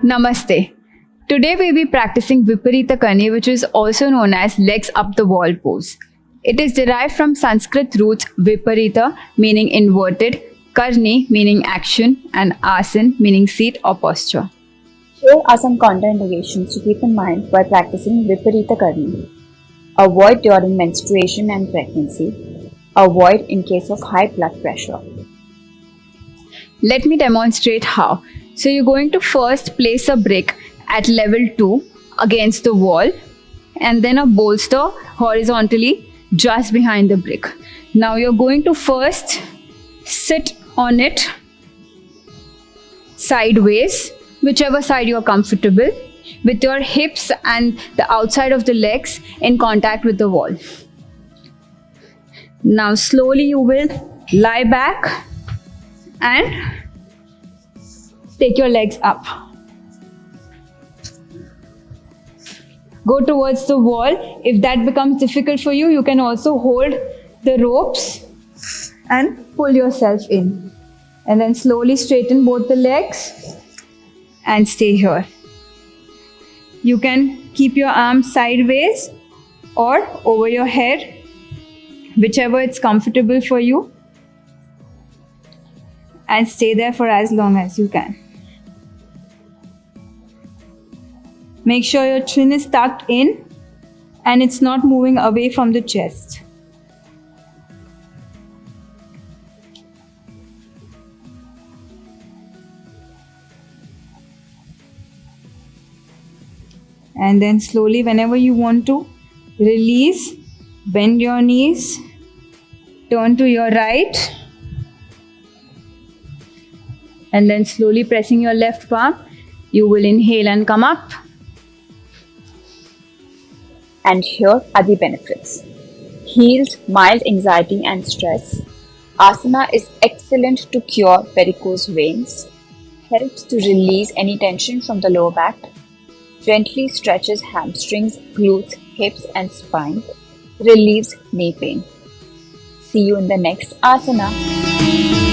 Namaste. Today we'll be practicing Viparita Karani, which is also known as legs up the wall pose. It is derived from Sanskrit roots Viparita meaning inverted, Karni meaning action, and Asan meaning seat or posture. Here are some contraindications to keep in mind while practicing Viparita Karani. Avoid during menstruation and pregnancy. Avoid in case of high blood pressure. Let me demonstrate how. So you're going to first place a brick at level 2 against the wall and then a bolster horizontally just behind the brick. Now you're going to first sit on it sideways, whichever side you're comfortable, with your hips and the outside of the legs in contact with the wall. Now slowly you will lie back and take your legs up. Go towards the wall. If that becomes difficult for you, you can also hold the ropes and pull yourself in. And then slowly straighten both the legs and stay here. You can keep your arms sideways or over your head, whichever it's comfortable for you, and stay there for as long as you can. Make sure your chin is tucked in and it's not moving away from the chest. And then slowly, whenever you want to, release, bend your knees, turn to your right, and then slowly pressing your left palm, you will inhale and come up. And here are the benefits. Heals mild anxiety and stress. Asana is excellent to cure varicose veins. Helps to release any tension from the lower back. Gently stretches hamstrings, glutes, hips and spine. Relieves knee pain. See you in the next asana.